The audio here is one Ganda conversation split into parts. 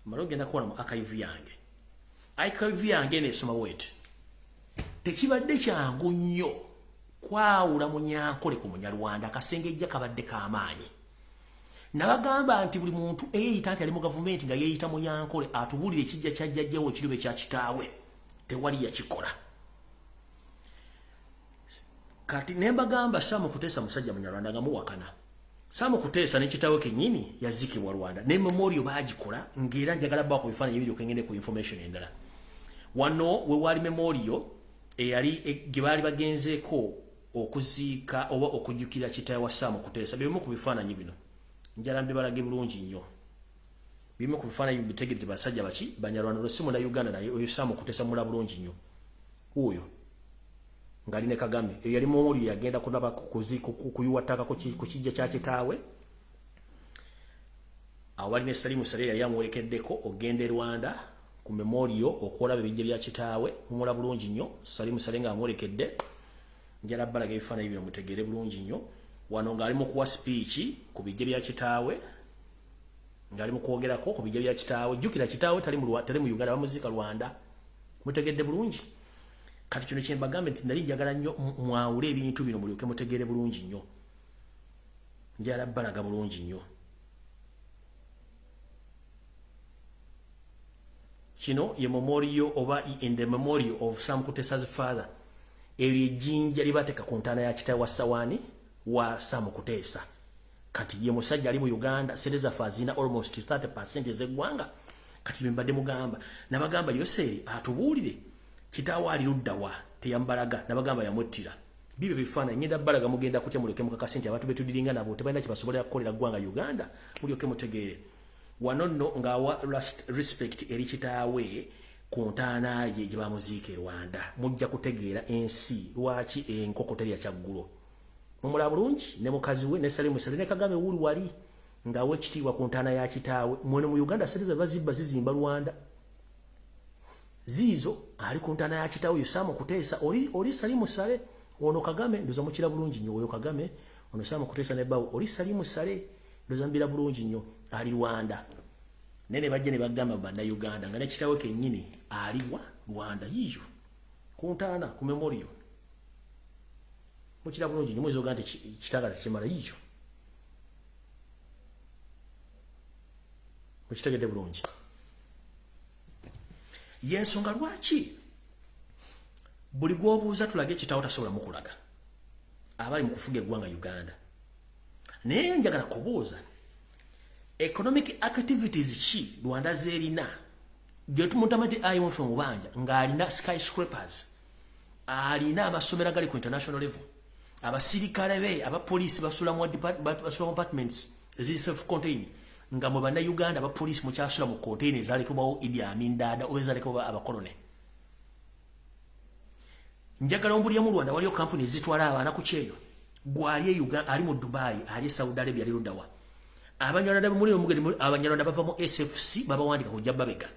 malo genda kuona mu archive yange. Archive yange nesoma wet. Tekibadde kyangu nnyo kwawula Munyankole ku Munyarwanda akasengejja kabadde k'amaanyi. Nabagamba nti buli muntu eyita nti ali mu government nga yeeyita Munyankole atubulire ekijja kya jjajjawo ekirube kya kitaawe tewali yakikola. Kati nembagamba Sam Kutesa musajja Munyarwanda nga muwakana. Sam Kutesa ne kitaawe kennyini yazikibwa Rwanda ne memorial bagikola ng'era njagala bba ku bifaananyi ebiri okengende ku information endala. Wano we wali memorial eyali gye baali bagenzeeko okuziika oba okujjukira kitaawe wa Sam Kutesa bimu ku bifaananyi bino. Njala mbibalage bulungi nnyo. Bimu ku bifaananyi bitegeeze basajja baki Banyarwanda Rosimu na Uganda naye oyo Sam Kutesa mula bulungi nnyo. Oyo ngali ne Kagame yali momori yagenda kunaba kuyuwataka ku kijja kya kitaawe. Awali ne Salimu Sale yali amuwerekeddeko ogende Rwanda ku memorial okwolaba ebijja bya kitaawe mula bulungi nnyo. Salimu Sale nga amuwerekedde njala balaga ebifaananyi bino mutegeere bulungi nnyo. Wano ngali mu kuwa speech ku bijja bya kitaawe ngali mu kwogerako ku bijja bya kitaawe. Jukira kitaawe tali mu Uganda bamuzika Rwanda mutegedde bulungi. Kati kino kye mbagambe nti nali njagala nnyo mwawule ebintu bino mulyoke mutegeere bulungi nnyo. Njala balaga bulungi nnyo. Kino ye memorial oba in the memorial of Sam Kutesa's father. Eri jinja libateka ku ntaana ya kitaawe wa Sawani wa Sam Kutesa. Kati ye musajja ali mu Uganda sereza fazina almost 30% ez'eggwanga. Kati mbadde mugamba nabagamba Yoseri atubuulire kitaawe ali luddawa teyambalaga nabagamba yamuttira. Bibe bifaananyi nyenda balaga mugenda kutya mulyoke mukakase nti abantu betudiringa nabo tebalina kibasobolera kukolera ggwanga Uganda mulyoke mutegeere. Wano nno ng'awa respect eri kitaawe ku ntaana ye gye bamuziika e Rwanda. Mujja kutegeera ensi lwaki enkoko terya kyaggulo. Mumula bulungi ne mukazi we ne Salimu Sale ne Kagame wuli wali ng'awa ekitiibwa ku ntaana ya kitaawe. Mwene mu Uganda sereza bazibba zizimba Rwanda. Zizo ali ku ntaana ya kitaawe yo Sam Kutesa oli Salimu Sale ono Kagame ndoza mukira bulungi nnyo oyo Kagame ono Sam Kutesa ne bawo oli Salimu Sale ndoza mbira bulungi nnyo ali Rwanda. Nene bajje ne bagamba banda Uganda nga ne kitaawe kennyini aliwa Rwanda yiyo ku ntaana ku memorial. Mukira bulungi nnyo mwezo gante kitagala kimala yiyo. Mukitegedde bulungi. Yensonga lwaki buli gwobuuza tulage kitaawe tasobola mukulaga abali mu kufuga eggwanga Uganda. Naye njagala kubuuza economic activities ki Rwanda zerina gye tumutamati IMF mu banja ng'alina skyscrapers alina amasomero agali ku international level abasirikale be abapoliisi basula mu apartments ezi self contained nga mu bana Uganda abapoliisi mukyasula mu container ezalekebwawo Idi Amin Dada oba ezalekebwa abakolone. Njagala ombulya mu Rwanda waliyo kampuni ezitwala abaana ku kyeyo gwali Uganda ali mu Dubai ali Saudi Arabia ali ludawa. Abanyarwanda muri mugedi abanyarwanda bava mu SFC babawandika ku Jababega.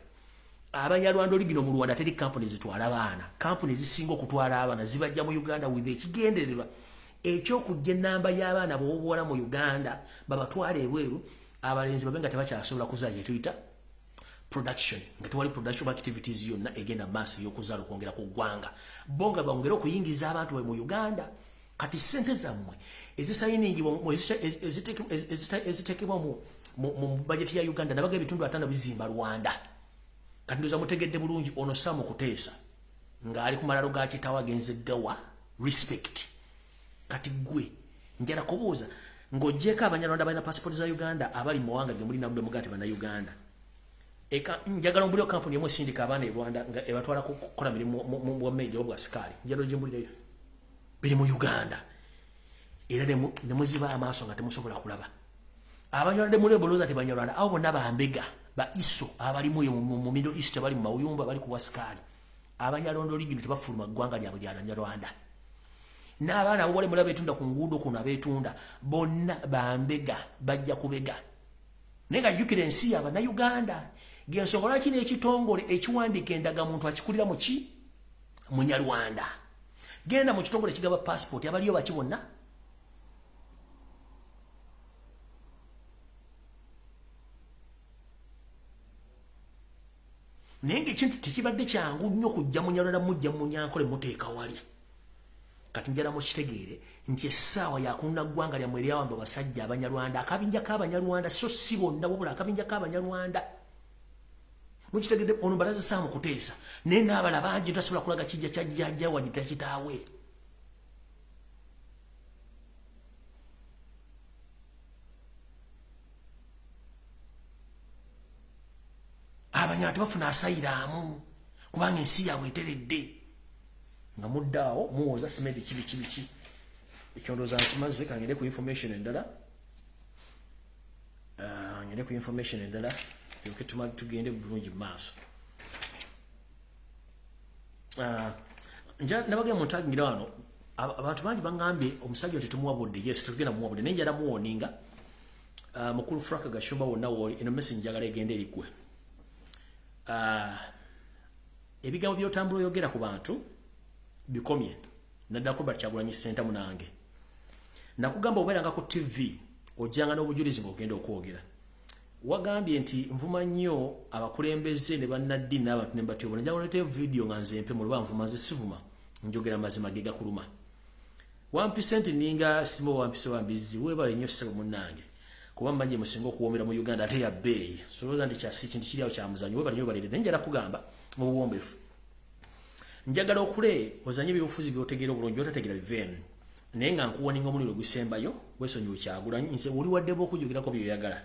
Abanyarwanda oligino mu Rwanda teri kampuni zitwala abaana. Kampuni zisinga okutwala abaana zibajja mu Uganda with ekigendererwa ekyokujja ennamba y'abaana b'obuwala mu Uganda babatwala ebweru abalenzi babenga tebakyasobola kuzaala kye tuyita production nga tewali production activities yonna egenda maaso y'okuzaala okwongera ku ggwanga. Bonga bongera okuyingiza abantu be mu Uganda. Kati sente zammwe ezisayiningibwa ezitekebwa mu budget ya Uganda nabaga ebitundu 5 bizimba Rwanda. Kati ndoza mutegedde bulungi ono Sam Kutesa ng'ali ku malalo ga kitaawe agenze gawa respect. Kati gwe njala kubuuza ng'oggyeko Abanyarwanda balina passport za Uganda abali mu wanga gye muli nabwe mugati bana Uganda. Njagala ombulyo kampuni emu esindika abaana e Rwanda nga ebatwala kukola mirimu mu media obwa sikaali. Njala ogimbulireyo biri mu Uganda era ne muziba amaaso nga temusobola kulaba. Abanyarwanda mu leboloza tebanyarwanda abo bonna bambega ba iso abali mu Middle East abali mu mawuyumba bali ku wasikaali. Abanyarwanda oligino tebafuluma ggwanga lyabwe lya Banyarwanda. N'abaana abo bali mulaba etunda ku nguudo kuno abeetunda bonna bambega bajja kubega. Naye nga jjukira ensi y'Abannayuganda gensonga lwaki n'ekitongole ekiwandiika endagamuntu akikulira mu ki Munyarwanda. Genda mu kitongole kigaba passport abaliyo baki bonna. nenge kintu tekibadde kyangu nnyo kujja munyalala mujja munyankole muteeka wali kati njala mukitegeere nti essaawa yakunda ggwanga lyammwe eryawamba basajja abanyarwanda akabinja k'abanyarwanda so si bonna wabula akabinja k'abanyarwanda mukitegedde ono balaza saamu Kutesa naye n'abala bangi tasobola kulaga kijja kya jjajja wadde takitaawe abanyarwanda tebafuna asayiraamu kubanga ensi yaabwe eteredde nga muddaawo muwoza simedi kibiki ekyondooza nkimaze kangere ku information endala ngere ku information endala yoke tugende bulungi maaso nabagenda muntagingira wano abantu bangi bangambye omusajja tetumuwabudde yes tetugenda muwabudde naye njala muwoninga mukulu Frank Gashumba wonna woli eno message njagala egende erigwe ebigambo by'otambula oyogera ku bantu bikomye naddako Kyagulanyi Center munange nakugamba obeeranga ku TV ojjanga n'obujulizi ng'ogenda okwogera wagambye nti nvuma nnyo abakulembeze ne bannaddiini n'abantu ne mbatyobola njagala oleeteyo video nga nze mpe mu luba nvuma nze sivuma njogera mazima ge gakuluma 1% ninga simo 1% wambizi weebale nnyo ssebo munnange kuba mmanyi musinga okuwoomera mu Uganda ate ya bbeeyi solowooza nti kyasi kintu kiri awo kyamuzanyo weebale nnyo balire naye njala kugamba mu buwombeefu njagala okule ozanye ebyobufuzi byotegeera obulungi otategeera biveemu naye nga nkuwoninga omuliro gusembayo weesonyiwe Kyagulanyi nze oli waddebo okujjukirako byoyagala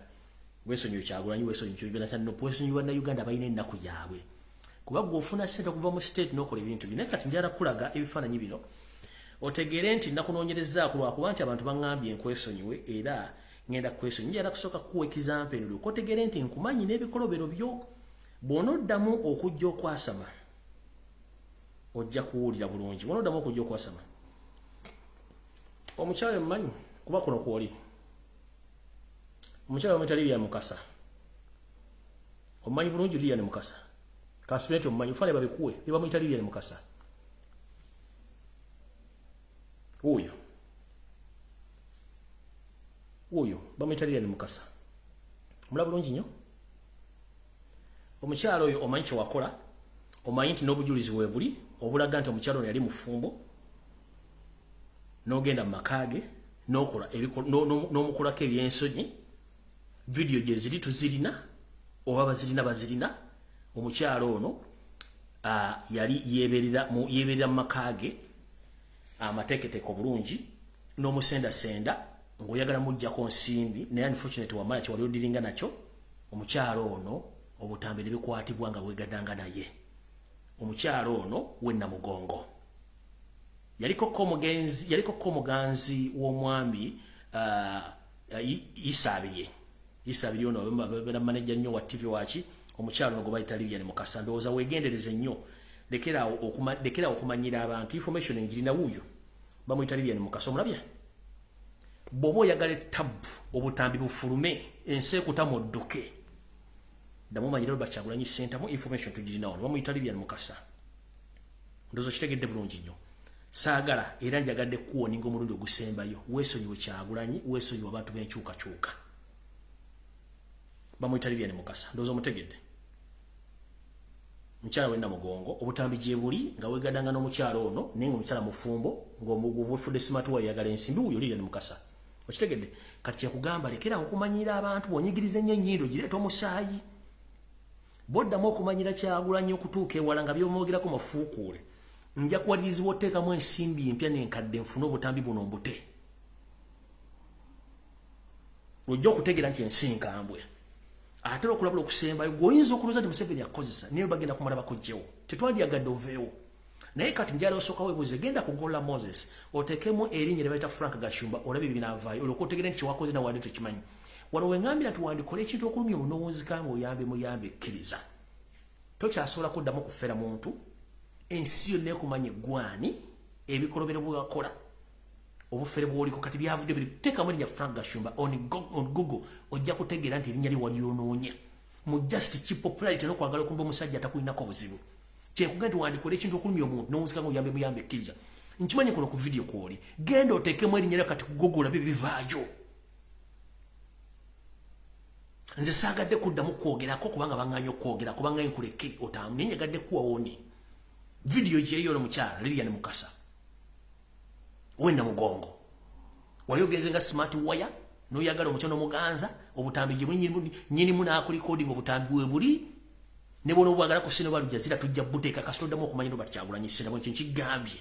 weesonyiwe Kyagulanyi weesonyiwe bannayuganda balina ennaku yaabwe kuba gwe ofuna ssente okuva mu state n'okola ebintu bino naye kati njala kulaga ebifaananyi bino otegeere nti nakunoonyerezaako lwakuba nti abantu baŋŋambye nkwesonyiwe era ngenda kwesonyiwe njala kusooka kukuwa ekizampeeno lyoka otegeere nti nkumanyi n'ebikolobero byo bw'onoddamu okujja okwasama ojja kuwulira bulungi bw'onoddamu okujja okwasama omukyala mmanyi kuba kuno kwoli omukyala wamuyita Lilian Mukasa omumanyi bulungi Lilian Mukasa kasitudenti omumanyi ufaane babikuwe bamuyita Lilian Mukasa oyo bamuyita Lilian Mukasa omulaba bulungi nnyo omukyala oyo omanyi kyewakola omanyi nti n'obujulizi weebuli obulaga nti omukyala ono yali mufumbo n'ogenda mu makaage n'okola n'omukolako ebyensonyi video gye ziri tuzirina oba bazirina omukyala ono yali yeeberera mu makaage amateeketeke obulungi n'omusendasenda ng'oyagala mujjako nsimbi naye unfortunate wamala kyewali odiringa nakyo omukyala ono obutambi ne bikwatibwa nga weegadanga naye omukyala ono wennamugongo yaliko omuganzi w'omwami Isaabirye ono abeera manager nnyo wa TV waki omukyala ono gwe bayita Lilian Mukasa ndowooza weegendereze nnyo lekera okumanyira abantu information engirina wuuyo bamuyita Lilian Mukasa omulabye bw'oba oyagala ettabu obutambi bufulume ensi ekutamoddoke ddamu omanyira Kyagulanyi Center mu information tugirina wano bamuyita Lilian Mukasa ndowooza kitegedde bulungi nnyo saagala era njagadde kuwoninga omulundi ogusembayo weesonyiwe Kyagulanyi weesonyiwe abantu b'enkyukakyuka bamuyita Lilian Mukasa ndowooza omutegedde mukyala wennamugongo obutambi gye buli nga weegadanga n'omukyala ono naye nga omukyala mufumbo ng'omufudde simatuwa yayagala ensimbi wuuyo Lilian Mukasa okitegedde kati kyekugamba lekera okumanyira abantu bw'onyigiriza ennyo ennyindo gireeta omusaayi bw'oddamu okumanyira Kyagulanyi okutuuka ewala nga by'omwogerako mafuukuule nja kuwalirizibwa oteekamu ensimbi empya n'enkadde nfune obutambi buno mbute lwojja okutegeera nti ensi nkambwe ate okulabula okusembayo gweoyinza okulooza nti Museveni akozesa naye bagenda kumala bakojjewo tetwandyagadde oveewo naye kati njala osooka weebuuze genda kugolla Moses oteekemu erinnya lye bayita Frank Gashumba olabe binaavaayo olwoka otegeere nti kyewakoze nawe wandi tekimanyi wano wengambira tuwandikola ekintu okulumya omunowoozika nga muyambe ekkiriza tokyasobola kuddamu okufera muntu ensi yonna ekumanya eggwani ebikolobero bwewakola obufere bw'oliko kati byavudde biri teekamu erinnya Frank Gashumba on Google ojja kutegeera nti erinnya lye walionoonya mu just cheap popularity n'okwagala okumba omusajja atakulinako obuzibu kyekuga nti wandikola ekintu okulumya omuntu n'owuzika nga muyambe ekkiriza nkimanyi kuno ku video kwoli genda oteekemu erinnya lyo kati ku Google olabe bivaayo nze saagadde kuddamu kwogerako kubanga banganya okwogera kubanga nkuleke otamu naye njagadde kuwawoni video gyeriyo n'omukyala Lilian Mukasa wenda mugongo wali ogenze nga smart wire noyagala omukyano muganza obutambi gye nyinimu n'akulikoding obutambi we buli ne bona obwagala ku sino balujja zira tujja buteeka kasitoddamu okumanya no Kyagulanyi Ssentamu ekyo nkigambye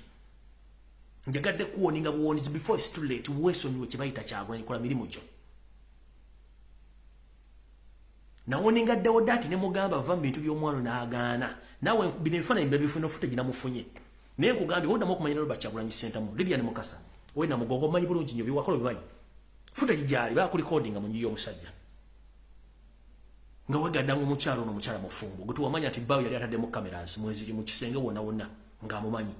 njagadde kuwoninga buwonizi before it's too late wesonyiwe kye bayita Kyagulanyi kola mirimu gyo nawoninga ddewo dati ne mugamba va mu bintu by'omwalo n'agaana nawe bino ebifaananyi mbebifuna footage namufunye naye nkugambye woddamu okumanya no Kyagulanyi Ssentamu Lilian Mukasa wenda mugongo omanyi bulungi nnyo byewakola bimanyi footage gyali bakulikodinga mu nju y'omusajja nga wegaddanga omukyalo n'omukyala mufumbo gwe tuwamanya nti bbawe yali ataddemu cameras mweziri mu kisenge wonna wonna ng'amumanyi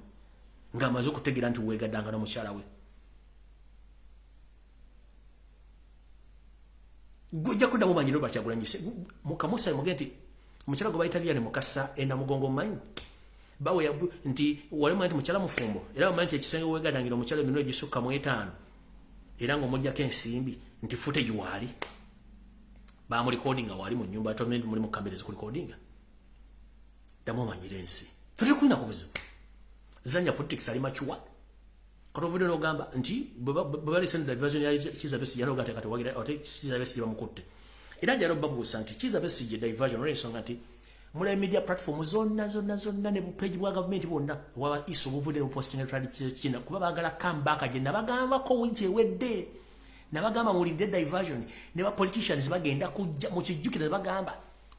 ng'amaze okutegeera nti wegaddanga n'omukyala we gujja kuddamu manyi no Kyagulanyi mukamusa muge nti omukyala gwe bayita Lilian Mukasa enda mugongo manyi bawe nti wali manyi nti mukyala mufumbo era bamanyi nti ekisenge wegaddangira omukyala emirundi egisukka mu 5 era ng'omugyako ensimbi nti footage waali bamulikodinga wali mu nnyumba atomendi mulimu kamera ezikulikodinga ddamu omanyire ensi fete kulina ku buzibu zanya politics ali machuwa katovude n'ogamba nti bwe balese diversion ya Kizza Besigye n'ogate kati wagira ote Kizza Besigye bamukutte era njalo babuusa nti Kizza Besigye diversion olw'ensonga nti mula media platform zonna ne page bwa government bonna wa iso buvude no posting tradition kuba bagala comeback gye nabagamba ko winche wedde nabagamba mulinde diversion ne ba politicians bagenda kujja mu kijjukira bagamba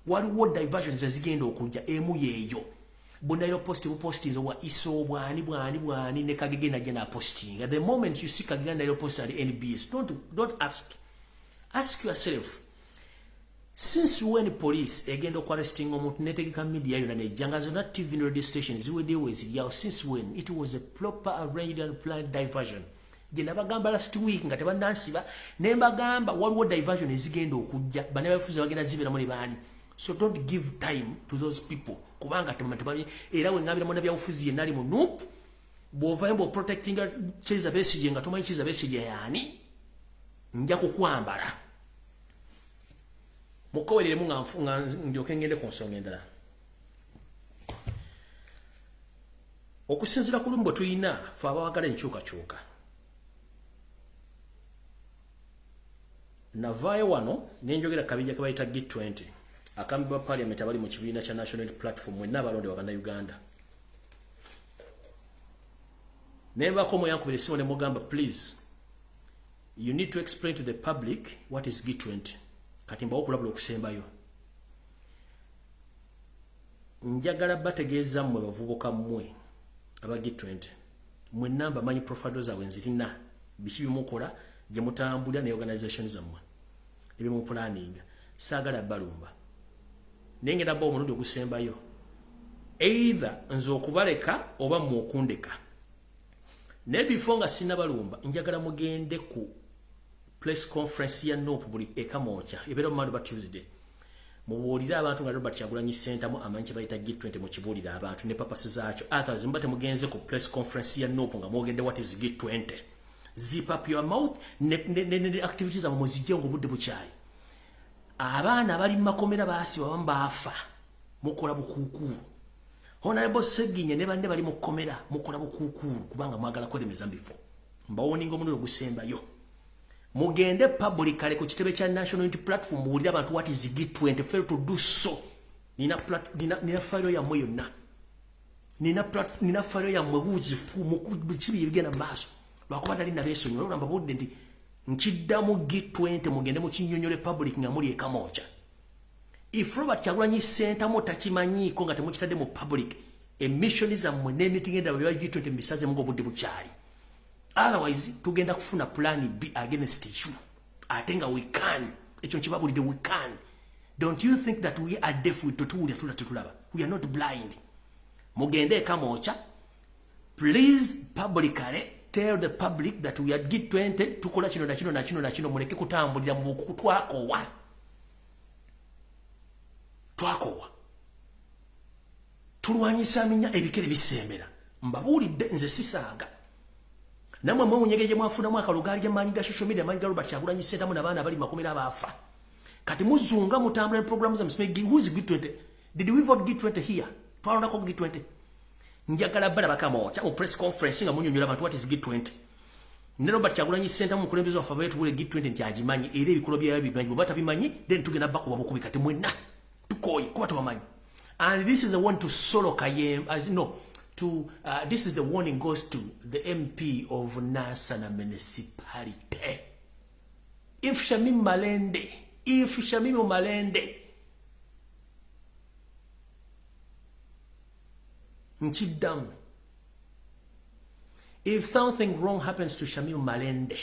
waliwo diversions ezigenda okujja emu yeeyo bonna yo posting wa iso bwani ne Kagege na jena posting at the moment you see Kagege na yo post at NBS don't ask yourself since when police agenda ku arresting omuntu netegeka media yona ne jangazo na TV radio stations ziwede wezi yao since when it was a proper arranged and planned diversion genda bagamba last week nga tebanansiba ne bagamba waliwo diversion ezigenda okujja bana bafuze bagenda zibera mu libani so don't give time to those people kubanga tebamanyi era we ngambira mwana bya ufuzi yenali mu noop bovembo protecting Kizza Besigye nga tomanyi Kizza Besigye yani nja kukwambala mukowerere nga ndyoke ngende ku nsonga endala okusinzira ku lumbo tuyina fe abawagala enkyukakyuka navaayo wano nenjogera kabijja kabayita G20 akambi ba parliament abali mu kibiina kya National Platform mwenna abalonde wa Uganda nebako moyankubire siwo ne mugamba please you need to explain to the public what is G20 kati mbawo kulabula okusembayo njagala bategeeza mmwe bavubuka mmwe aba G20 mwe namba manyi profile zaabwe nzirina biki bimukola gye mutambulira ne organization zammwe ne mu planning saagala balumba nengenda bo omulundi ogusembayo either nze okubaleka oba mu okundeka ne before nga sinna balumba njagala mugende ku press conference ya NOP buli ekamocha ebero mmandu ba Tuesday mubuulira abantu nga Robert Kyagulanyi Ssentamu amanyi kye bayita G20 mu kibuulira abantu ne papasi zaakyo others mbate mugenze ku press conference ya NOP nga mwogedde what is G20 zip up your mouth ne activities amwe muzijje ngo budde bukyali abaana bali makomera baasi bamba afa mukola bukuukulu Honorable Seginye ne bande bali mukomera mukola bukuukulu kubanga mwagala kwemeza mbifo mbawoninga omunulo gusembayo mugende publicly ku kitebe kya National Unity Platform buulira abantu what is G20 fail to do so nina file ya moyo na nina file ya mwehuzifu mukibi yigena maaso lwakuba dali na besonyo olamba budde nti nkiddamu G20 mugende mu kinyonyole public nga muli ekamocha if Robert Kyagulanyi Ssentamu takimanyiiko nga temukitadde mu public emission zammwe n'emiting endala bya G20 mbisaze mugo budde bukyali otherwise tugenda kufuna plan B against you atenga we can ekyo nkibabulidde we can don't you think that we are deaf to tulaba we are not blind mugende ekamocha please publicly tell the public that we are G20 tukola kino na kino muleke kutambulira mu bukuku twakowa tulwanyisa minya ebikere bisembera mbabulidde nze sisanga namwe mwe munyegeje mwafuna mwaka lugali ya manyi ga social media manyi ga Robert Kyagulanyi Ssentamu na baana bali makomera abafa kati muzunga mutambula programs za msime who is G20 did we vote G20 here twalonda ko G20 njagala bala bakamo cha press conference nga munyonyola abantu what is G20 ne Robert Kyagulanyi center mu kulembeza of favor tubule G20 ntiajimanyi era ebikulo bya bibanyi bobata bimanyi then tugenda bakuba bukubi kati mwenna tukoye kuba tubamanyi and this is the one to solo kayem as no to this is the warning goes to the MP of Nasana municipality if Shamim Malende Nchidam. If something wrong happens to Shamim Malende,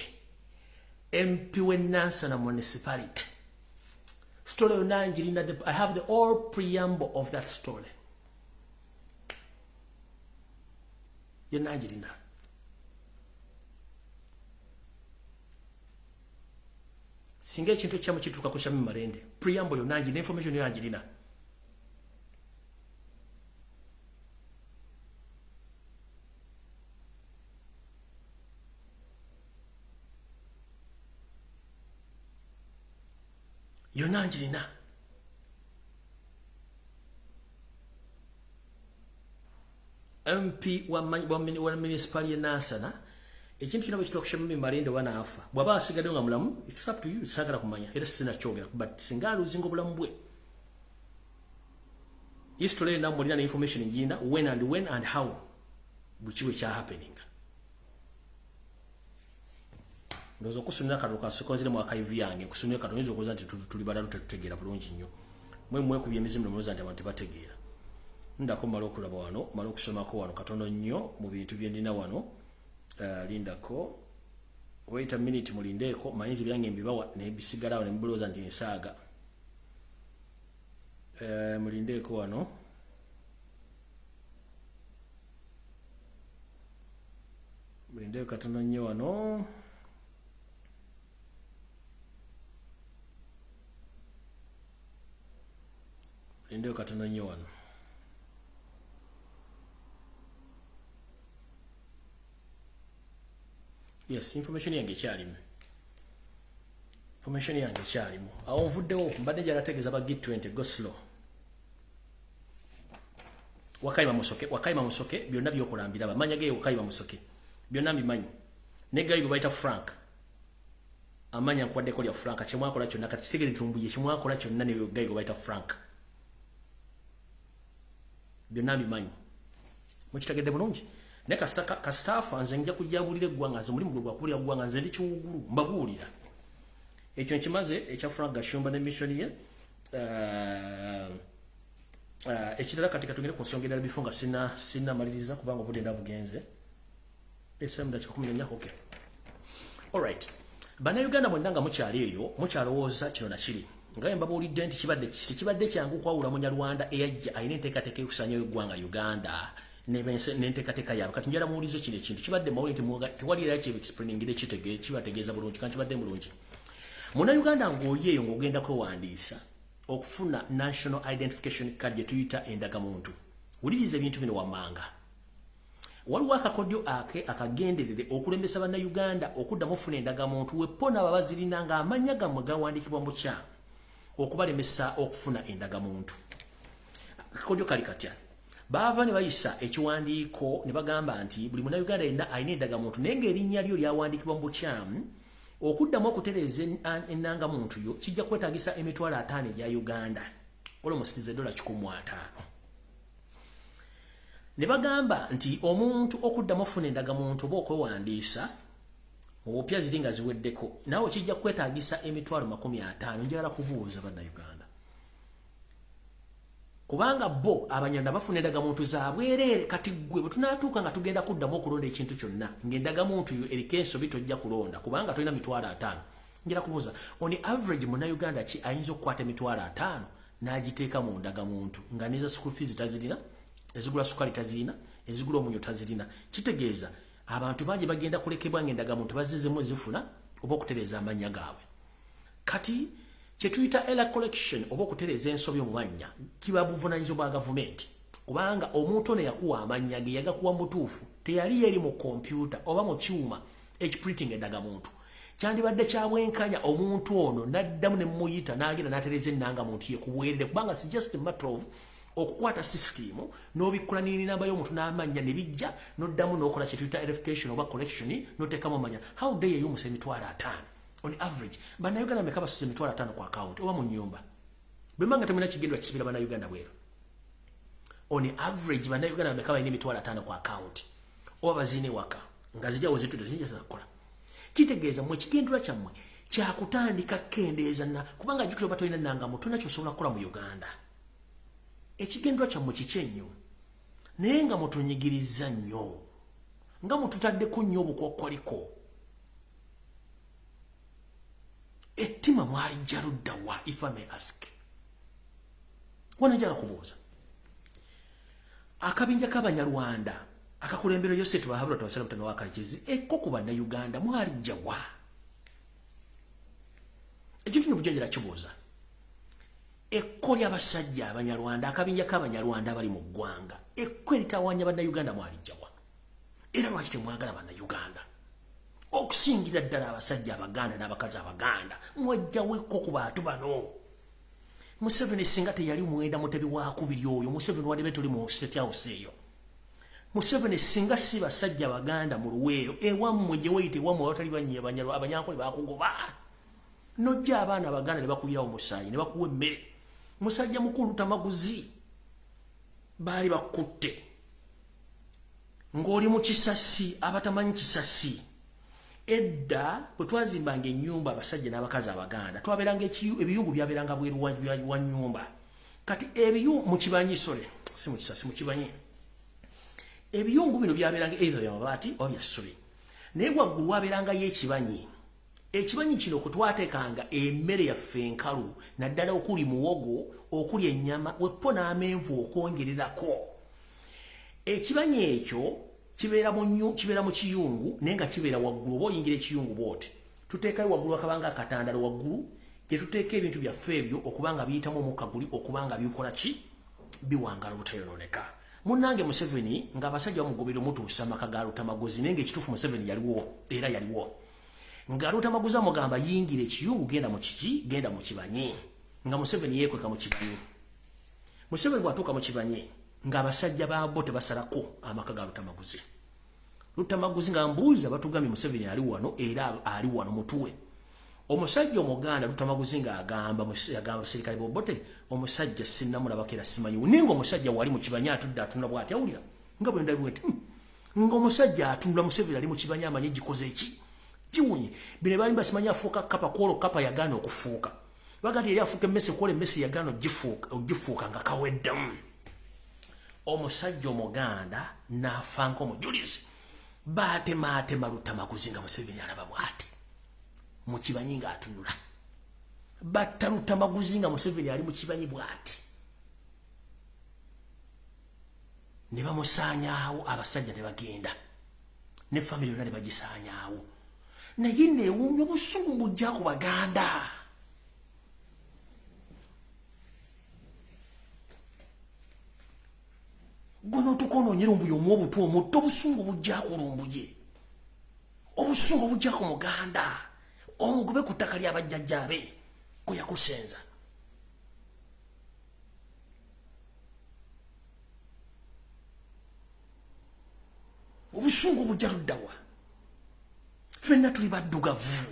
MP Nasana municipality, story of Nigeria, I have the all preamble of that story. You're Nigeria. Singe chintu chamu chituka ku Shamim Malende. Preamble yo Nigeria, information yo Nigeria. Yonanjirina MP wa municipality Nasana ekintu kino bwekituka Shamim Malende wana afa bwaba asigadde nga mulamu it's up to you sagala kumanya era sina kyogera but singa luzingo bulamu bwe history na mulina na information njina when and how buchiwe cha happening ndozo kusumira karuka sikonzire mu archive yange kusumira katonzo koza nti tuli badalo tutegera bulungi nnyo mwe ku byemizimu nomuza nti abantu bategeera ndako malo okulaba wano malo okusoma ko wano katono nnyo mu bintu byendina wano lindako wait a minute mulindeko mayinzi byange mbibawa ne bisigalawo ne mbuloza nti nsaaga mulindeko wano mulindeko katono nnyo wano ndio katono nnyo wano yes information yange kyalimu awo nvuddewo mbadde jalategeeza ba G20 go slow Wakayima Musoke byonna byokulambira bamanya ge Wakayima Musoke byonna bimanyi ne gayi baita Frank amanya nkwadde ko lya Frank chemwakola kyonna kati sigere tumbuye chemwakola kyonna ne gayi baita Frank byonna bimanyi mukitegedde bulungi ne kasitafu nze nja kujabulira eggwanga nze mulimu gwe gwakubulira eggwanga nze ndi kiwugulu mbabuulira ekyo nkimaze ekya Frank Gashumba ne mission ye ekirala kati katugende ku nsonga endala bifunga sina maliriza kubanga obudde ndabugenze esemda kikumunenya okay alright Bannayuganda mwenna nga mukyali eyo mukyalowooza kino nakiri nga mbabuulidde nti kibadde kyangu kwawula Munyarwanda eyajja alina enteekateeka y'okusanya eggwanga Uganda n'enteekateeka yaabwe kati njala muwulize kino ekintu kibadde mawuli nti tewali era kyebexplainingire kibategeeza bulungi kandi kibadde mulungi Munnayuganda ng'oli eyo ng'ogenda kwewandiisa okufuna national identification card gye tuyita endagamuntu wuliriza ebintu bino wammanga waliwo akakodyo akagenderere okulembesa Bannayuganda okuddamu ofuna endagamuntu weppona abo bazirina ng'amannya gammwe gawandiikibwa mu bukyamu okubalemesa okufuna endagamuntu akakodyo kali katya baava ne bayisa ekiwandiiko ne bagamba nti buli Munnayuganda yenna alina endagamuntu naye ng'erinnya lyo lyawandiikibwa mu bukyamu okuddamu okutereeza ennangamuntu yo kijja kwetaagisa emitwalo 5 egya Uganda olw'omusiriza $150 ne bagamba nti omuntu okuddamu ofuna endagamuntu oba okwewandiisa mu bupya ziri nga ziweddeko naawe kijja kwetaagisa emitwalo 50 njagala kubuuza Bannayuganda kubanga bo Abanyarwanda bafuna endagamuntu zaabwereere kati gwe bwe tunaatuuka nga tugenda kuddamu okulonda ekintu kyonna ng'endagamuntu yo eriko ensobi tojja kulonda kubanga tolina mitwalo 5 njagala kubuuza on average Munnayuganda ki ayinza okukwata emitwalo 5 n'agiteeka mu ndagamuntu nga neza school fees tazirina ezigula sukali tazirina ezigula omunyo tazirina kitegeeza abantu bangi bagenda kulekebwa ng'endagamuntu bazizemu zifuna oba okutereeza amannya gaabwe kati kyetuyita era collection oba okutereeza ensobi mu mannya kiba buvunaanyizibwa bwa gavumenti kubanga omuntu ono yakuwa amannya ge yagakuwa mutuufu teyali yeri mu kompyuta oba mu kyuma ekiprinting endagamuntu kyandibadde kyabwenkanya omuntu ono naddamu ne muyita n'agenda n'atereza ennanga muntu ye kuweerere kubanga si just a matter of okukwata system n'obikkula n'inamba y'omuntu n'amanya ne bijja n'oddamu n'okola kye tuyita verification oba collection n'oteekamu amanya. How dare you musa emitwalo 5 on average? Bannayuganda meka basuza emitwalo 5 ku account oba mu nnyumba? Bwe mbanga temulina kigendwa kisibira bannayuganda bweru. On average bannayuganda meka balina emitwalo 5 ku account oba bazine waka nga zijjawo zitudde zijja zakola. Kitegeeza mwe kigendwa kyammwe kyakutandika kendeeza na kubanga jjukira oba tolina nnangamu tolina ky'osobola kukola mu Uganda. Ekigendwa kyammwe kiki ennyo naye nga mutunyigiriza nnyo nga mututaddeko nnyo obukokkoliko. Ettima mwalijja ludda wa, if I may ask? Wanajala kubuuza akabinja k'Abanyarwanda akakulembera Yosef Bahabura tawasala mutano wa Kalikizi ekko ku Bannayuganda mwalijja wa? Ekintu n'obujanjala kibuuza ekko ly'abasajja Abanyarwanda akabinja k'Abanyarwanda abali mu ggwanga ekko eritawanya Bannayuganda mwalijja wa? Era lwaki temwagala Bannayuganda okusingira ddala abasajja Abaganda n'abakazi Abaganda mwajjawo ekko ku bantu bano? Museveni singa teyali mwenda mutebi wa kubiri oyo Museveni wadde tuli mu State House eyo. Museveni singa si basajja Baganda mu luweero ewammwe gye weyite ewammwe watali banyarwa abanyankole bakugoba nojja abaana Abaganda ne bakuyirawo musaayi ne bakuwa emmere. Musajja mukulu Tamaguzi baali bakutte ng'oli mu kisasi abatamanyi kisasi. Edda bwe twazimbanga ennyumba abasajja n'abakazi Abaganda twaberanga ebiyungu byaberanga bweru wa nnyumba. Kati ebiyungu mu kibanyi sole si mu kisasi mu kibanyi ebiyungu bino byaberanga either ya mabaati oba bya sole naye waggulu waberanga y'ekibanyi. Ekibanyi kino kutwateekanga emmere yaffe enkalu naddala okuli muwogo okuli ennyama weppo n'amenvu okwongererako. Ekibanyi ekyo kibeera mu kiyungu naye nga kibeera waggulu oba oyingira ekiyungu bw'oti tuteekayo waggulu akabanga akatandalo waggulu gye tuteeka ebintu byaffe ebyo okubanga biyitamu omukka guli okubanga bikola ki biwangala obutayonooneka. Munnange Museveni ng'abasajja bamugobera omutuusa amaka ga Lutamagozi naye ng'ekituufu Museveni yaliwo era yaliwo nga Lutamagozi amugamba yingira ekiyungu genda mu kiki genda mu kibanyi nga Museveni yeekweka mu kibanyi. Museveni bw'atuuka mu kibanyi ng'abasajja baabo tebasalako amaka ga Lutamagozi. Lutamagozi nga mbuuza batugambye Museveni ali wano era ali wano mutuwe. Omusajja Omuganda Lutamagozi ng'agamba abaserikale Bobote omusajja sinnamulabako era simanyiwo naye ng'omusajja wali mu kibanyi atudde atunula bw'ati awulira nga bwe ndabiwe nti ng'omusajja atunula Museveni ali mu kibanyi amanyi gikoze eki kiwunye bino bali basimanyi afuuka kapa kwolo kapa yagaana okufuuka bagati yali afuuka emmese kwola emmese yagaana ogifuuka nga kaweddemu. Omusajja Omuganda n'afa ng'omujulizi baatematema Lutamagozi nga Museveni alaba bw'ati mu kibanyi ng'atunula batta Lutamagozi nga Museveni ali mu kibanyi bw'ati ne bamusaanyaawo abasajja ne bagenda ne famire yonna ne bagisaanyaawo naye neewuumya obusungu bujja ku Baganda. Gono tukonoonyera ombuye omwobutu omutto obusungu bujja ku Lumbuye obusungu bujja ku Muganda omugobe ku ttaka ly'abajjajjaabe kwe yakusenza. Obusungu bujja luddawa? Ffenna tuli baddugavu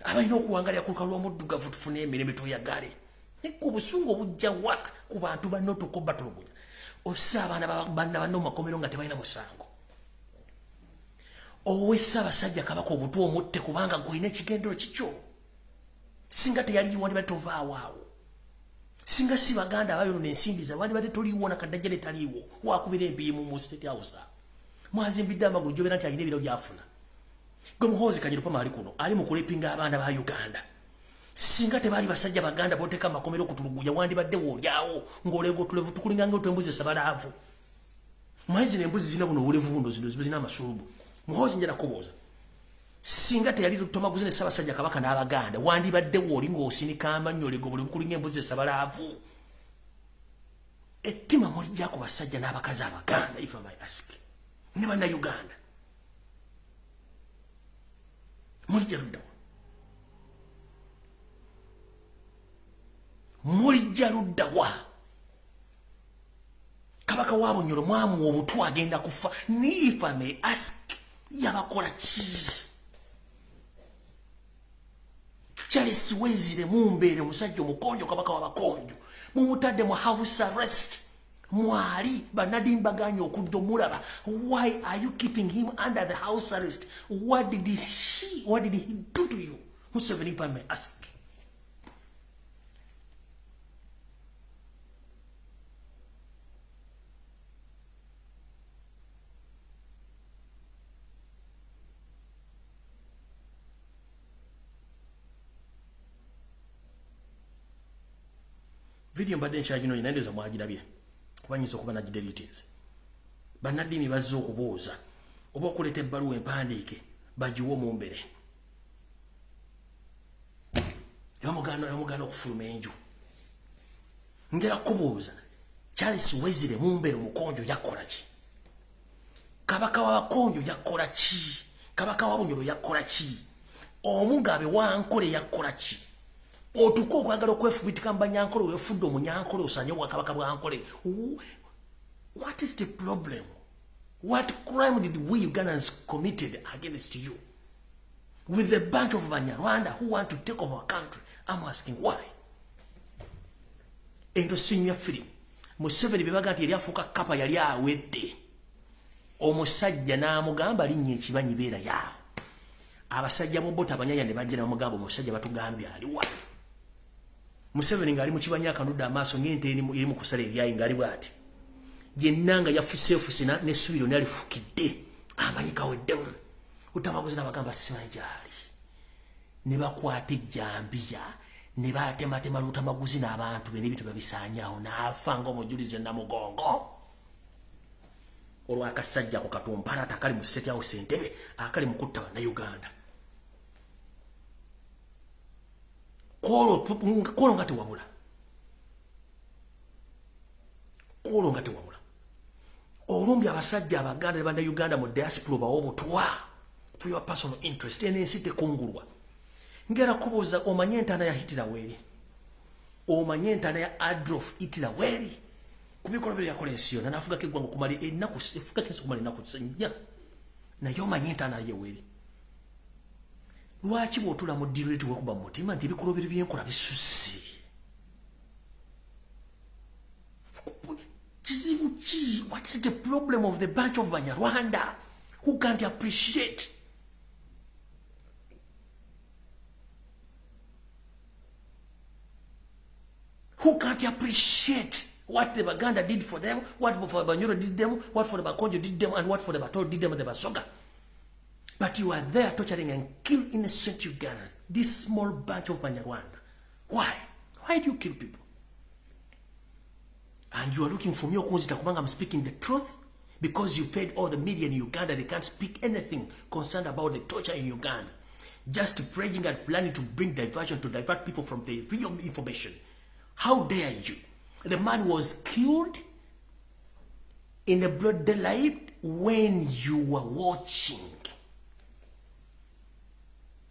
abalina okuwangalira ku lukalu lw'omuddugavu tufune emirembe tuyagale. Obusungu obujja wa ku bantu banno tukubba tulugunya ossa abaana banno mu makomero nga tebalina musango owessa abasajja Kabaka obutu omutte kubanga gwolina ekigendero kikyo singa teyaliwo wandibadde tovaawo awo singa si Baganda abayonona ensimbi za wandibadde toliiwo nakadajja ne taliiwo wakubira embiimu mu State House mwazimbidde amagulu gyobera nti alina ebiro gyafuna gwe Muhoozi Kanyirupama ali kuno ali mu kulepinga abaana ba Uganda. Singa tebali basajja Baganda boteka makomero kutuluguya wandibadde wolyawo ng'olego tulevu tukulinga ng'otwembuzi sabalaavu mwezi n'embuzi zina buno obulevu buno zino zina amasulubu. Muhoozi njala kubuuza singa teyali Lutamagozi ne Ssaabasajja Kabaka n'Abaganda wandibadde wooli ng'osinika amannyo olego buli bukulinga embuzi sabalaavu. Ettima mulijja ku basajja n'abakazi Abaganda if I may ask ne Bannayuganda. mulijja luddawa kabaka wa Bunyoro mwamu obutwa agenda kufa if I may ask yabakola ki Charles Wezire mumbeere musajja omukonjo kabaka w'abakonjo mumutadde mu house arrest mwali banadimba ganyo okuddo mulaba why are you keeping him under the house arrest what did he do to you Museveni if I may ask video mbadde nkyagino inaendeeza mwagirabye kubanyiza okuba nagidelitins bannaddiini bazze okubuuza oba okuleeta ebbaluwa empandiike bagiwe omumbere nebamugana okufuluma enju ngera kubuuza Charles Wezire mumbere omukonjo yakola ki kabaka w'abakonjo yakola ki kabaka wa Bunyoro yakola ki Omugabe Wankole yakola ki otuko okwagala okwefubitika mbanyankole wefudde omunyankole osanye Bwakabaka bwankole what is the problem what crime did we Ugandans committed against you with a bunch of Banyarwanda who want to take over our country I'm asking why ento sinya film Museveni bebaga ati yali afuka kapa yali awedde omusajja n'amugamba linnya ekibanyi beera ya abasajja bobota abanyanya ne bajja n'amugamba omusajja batugambye ali wa Museveni ngali mu kibanya akanudda amaaso ng'ente eri mu kusala ebyayi ngali bwati yennanga yafuseefusina ne suwiro ne alifukidde amanyika weddemu utamaguzi n'abagamba simanjali ne bakwata ejjambiya ne batematema lutamaguzi n'abantu be n'ebintu babisaanyaawo n'afa ng'omujulize Namugongo olw'akasajja ku katumpala atakali mu State House Entebbe akali mu kutta Bannayuganda kolo ngate wabula olumbi abasajja Abaganda ne Bannayuganda mu diaspora bawo obutwa for your personal interest ensi tekungulwa ngera kubuuza omanye entaana ya Hitler weri omanye entaana ya Adolf Hitler weri kubikola bere yakola ensi yonna n'afuga keggwanga okumala ennaku efuga kensi okumala ennaku nnya naye omanye entaana ye weri lwaki bw'otula mu ddiiro leti wekuba mu mutima nti ebikolo biri byenkola bisusse kizibu ki what is the problem of the bunch of Banyarwanda who can't appreciate what the Baganda did for them, what for the Banyoro did them, what for the Bakonjo did them, and what for the Batol did them and the Basoga. But you are there torturing and kill innocent Ugandans. This small bunch of Banyarwanda. Why? Why do you kill people? And you are looking for me, I'm speaking the truth? Because you paid all the media in Uganda, they can't speak anything concerned about the torture in Uganda. Just praying and planning to bring diversion, to divert people from the real information. How dare you? The man was killed in the broad daylight when you were watching.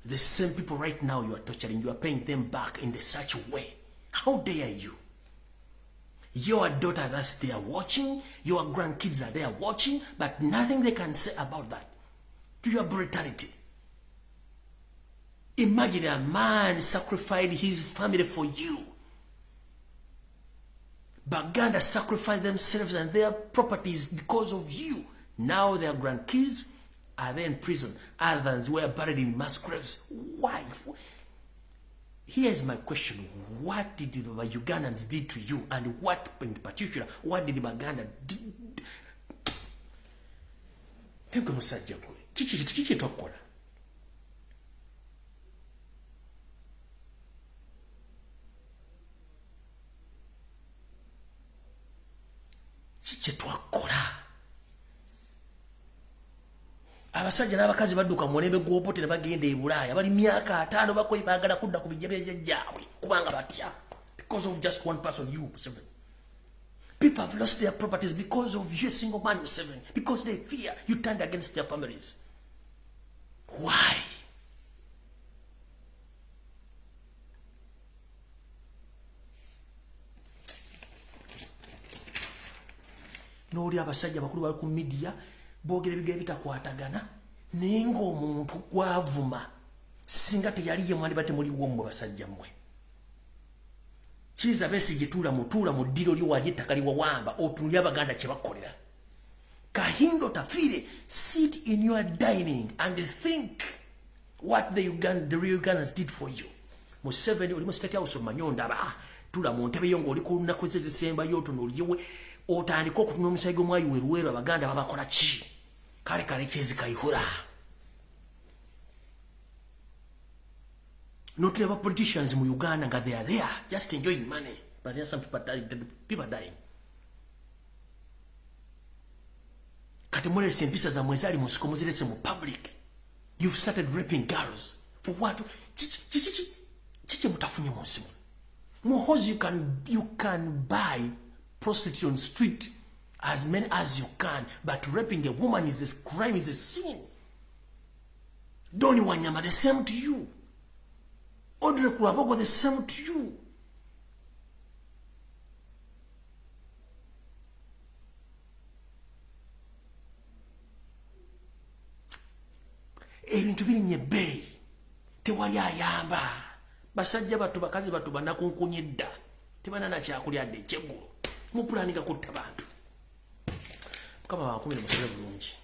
The same people right now you are torturing, you are paying them back in such a way. How dare you? Your daughter that's there watching, your grandkids are there watching, but nothing they can say about that. To your brutality. Imagine a man sacrificed his family for you. Baganda sacrificed themselves and their properties because of you. Now their grandkids are there in prison. Others were buried in mass graves. Why? Here's my question. What did the Ugandans did to you? And what in particular, what did the Baganda do? Chichi tokola. Abasajja n'abakazi badduka mu mulembe gw'opote ne bagenda e Bulaaya bali myaka 5 bakoyi baagala kudda ku bijja by'ejjajjaabwe kubanga batya because of just one person, you, Museveni. People have lost their properties because of you, single man, Museveni, because they fear you turned against their families. Why? n'oli abasajja bakulu bali ku media boogera ebigambo bitakwatagana naye ng'omuntu gwavuma singa teyali ye mwandibadde muliwo mmwe basajja mmwe. Kiza Besigye tuula mu ddiro lyo wali ettaka liwawamba otunulya Abaganda kye bakolera. Kahindo Tafire, sit in your dining and think what the real Ugandans did for you. Museveni oli mu State House Manyonda tula mu ntebe yo ng'oli ku lunaku ezisembayo otunulyewe otandika okutunula omusaayi gw'omwayi weruweru Abaganda babakola ki? Kale kyezikayihura. Not about politicians in Uganda, they are there just enjoying money. But there are some people dying. Katemole sempisa za mwezali musikomuzirese mu public. You've started raping girls. For what? Chiche mutafunye monsimu. Muhozi you can buy prostitute on street as many as you can, but raping a woman is a crime, is a sin. Doni Wanyama, the same to you. Audrey Kurabogo, the same to you. Ebintu biri nyebbeeyi tewali ayamba. Basajja batu bakazi batu banakunkunyedda tebanana kyakulya dde ekyeggulo mupulaninga kutta bantu. Mukama wankumire musole bulungi.